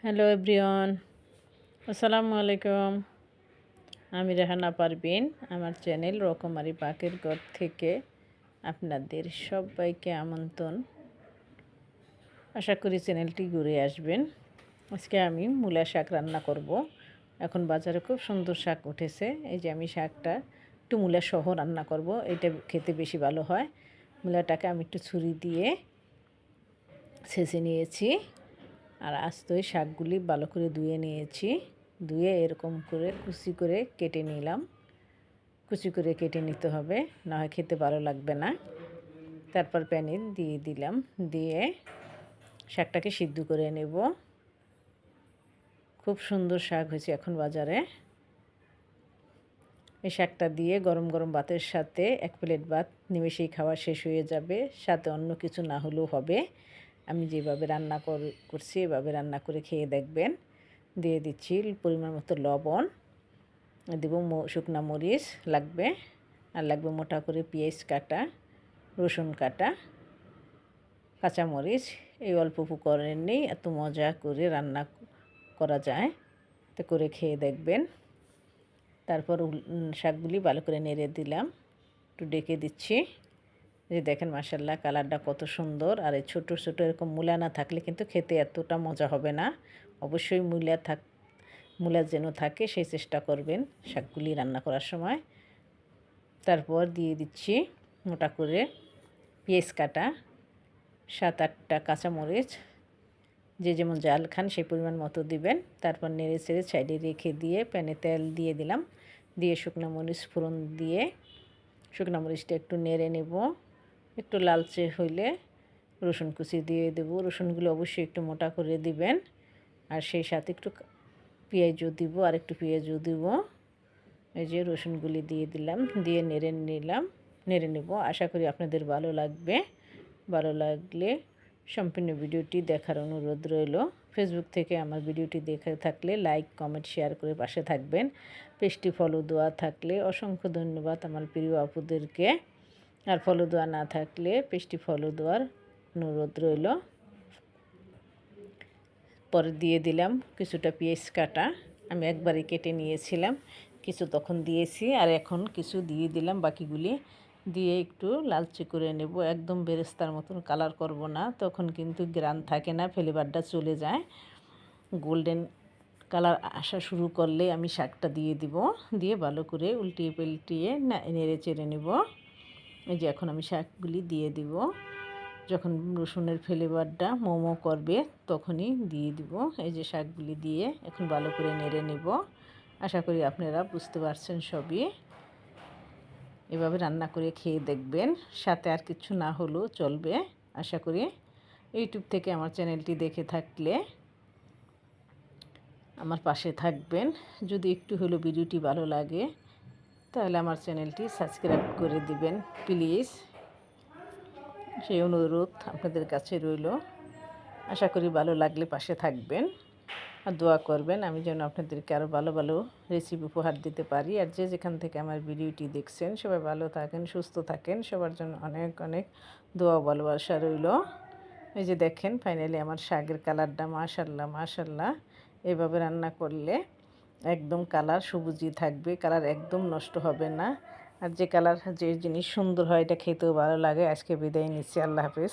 Hello everyone, আসসালামু আলাইকুম। আমি রেহানা পারভিন। আমার চ্যানেল রকমারি পাকের ঘর থেকে আপনাদের সবাইকে আমন্ত্রণ। আশা করি চ্যানেলটি ঘুরে আসবেন। আজকে আমি মূলা শাক রান্না করব। এখন বাজারে খুব সুন্দর শাক উঠেছে। এই যে আমি শাকটা একটু মূলা সহ রান্না করব। এটা খেতে বেশি ভালো হয়। মূলাটাকে আমি একটু ছুরি দিয়ে ছেঁচে নিয়েছি। আর আস্ত ওই শাকগুলি ভালো করে ধুয়ে নিয়েছি। ধুয়ে এরকম করে কুচি করে কেটে নিলাম। কুচি করে কেটে নিতে হবে, না হয় খেতে ভালো লাগবে না। তারপর প্যানে দিয়ে দিলাম, দিয়ে শাকটাকে সিদ্ধ করে নেব। খুব সুন্দর শাক হয়েছে এখন বাজারে। এই শাকটা দিয়ে গরম গরম ভাতের সাথে 1 প্লেট ভাত নিমেষেই খাওয়া শেষ হয়ে যাবে। সাথে অন্য কিছু না হলেও হবে। আমি যেভাবে রান্না করছি এভাবে রান্না করে খেয়ে দেখবেন। দিয়ে দিচ্ছি পরিমাণ মতো লবণ, দেবো শুকনো মরিচ লাগবে, আর লাগবে মোটা করে পেঁয়াজ কাটা, রসুন কাটা, কাঁচামরিচ। এই অল্প উপকরণ নেই এত মজা করে রান্না করা যায়, তো করে খেয়ে দেখবেন। তারপর শাকগুলি ভালো করে নেড়ে দিলাম, একটু ডেকে দিচ্ছি। যে দেখেন মাশাআল্লাহ কালারটা কত সুন্দর। আর এই ছোটো ছোটো এরকম মূলা না থাকলে কিন্তু খেতে এতটা মজা হবে না। অবশ্যই মূলা যেন থাকে সেই চেষ্টা করবেন শাকগুলি রান্না করার সময়। তারপর দিয়ে দিচ্ছি মোটা করে পেঁয়াজ কাটা, 7-8টা কাঁচামরিচ, যে যেমন জাল খান সেই পরিমাণ মতো দিবেন। তারপর নেড়ে চেড়ে সাইডে রেখে দিয়ে প্যানে তেল দিয়ে দিলাম, দিয়ে শুকনো মরিচ ফোড়ন দিয়ে শুকনো মরিচটা একটু নেড়ে নেব। একটু লালচে হইলে রসুন কুচি দিয়ে দেব। রসুনগুলো অবশ্যই একটু মোটা করে দিবেন। আর সেই সাথে একটু পেঁয়াজও দিব, আর একটু পেঁয়াজও দিব। এই যে রসুনগুলি দিয়ে দিলাম, দিয়ে নেড়ে নেব। আশা করি আপনাদের ভালো লাগবে। ভালো লাগলে সম্পূর্ণ ভিডিওটি দেখার অনুরোধ রইল। ফেসবুক থেকে আমার ভিডিওটি দেখে থাকলে লাইক কমেন্ট শেয়ার করে পাশে থাকবেন। পেজটি ফলো দেওয়া থাকলে অসংখ্য ধন্যবাদ আমার প্রিয় আপুদেরকে। আর ফলো দেওয়া না থাকলে পেজটি ফলো দেওয়ার অনুরোধ রইল। পরে দিয়ে দিলাম কিছুটা পেঁয়াজ কাটা, আমি একবারে কেটে নিয়েছিলাম, কিছু তখন দিয়েছি আর এখন কিছু দিয়ে দিলাম। বাকিগুলি দিয়ে একটু লালচে করে নেব। একদম বেরেস্তার মতন কালার করব না, তখন কিন্তু গ্রান থাকে না, ফ্লেভারটা চলে যায়। গোল্ডেন কালার আসা শুরু করলে আমি শাকটা দিয়ে দিব, দিয়ে ভালো করে উল্টিয়ে পাল্টিয়ে নেড়ে চেড়ে নেব। এই যে এখন আমি শাকগুলি দিয়ে দিব। যখন রসুনের ফ্লেভারটা মোমো করবে তখনই দিয়ে দিব। এই যে শাকগুলি দিয়ে এখন ভালো করে নেড়ে নেব। আশা করি আপনারা বুঝতে পারছেন সবই। এভাবে রান্না করে খেয়ে দেখবেন, সাথে আর কিছু না হলেও চলবে। আশা করি ইউটিউব থেকে আমার চ্যানেলটি দেখে থাকলে আমার পাশে থাকবেন। যদি একটু হলেও ভিডিওটি ভালো লাগে তাহলে আমার চ্যানেলটি সাবস্ক্রাইব করে দিবেন প্লিজ। সেই অনুরোধ আপনাদের কাছে রইল। আশা করি ভালো লাগলে পাশে থাকবেন আর দোয়া করবেন আমি যেন আপনাদেরকে আরও ভালো ভালো রেসিপি উপহার দিতে পারি। আর যে যেখান থেকে আমার ভিডিওটি দেখছেন সবাই ভালো থাকেন, সুস্থ থাকেন, সবার জন্য অনেক অনেক দোয়া ভালোবাসা রইল। এই যে দেখেন ফাইনালি আমার শাকের কালারটা মাশাআল্লাহ মাশাআল্লাহ। এভাবে রান্না করলে একদম কালার সবুজই থাকবে, কালার একদম নষ্ট হবে না। আর যে কালার যে জিনিস সুন্দর হয় এটা খেতেও ভালো লাগে। আজকে বিদায় নিচ্ছি, আল্লাহ হাফেজ।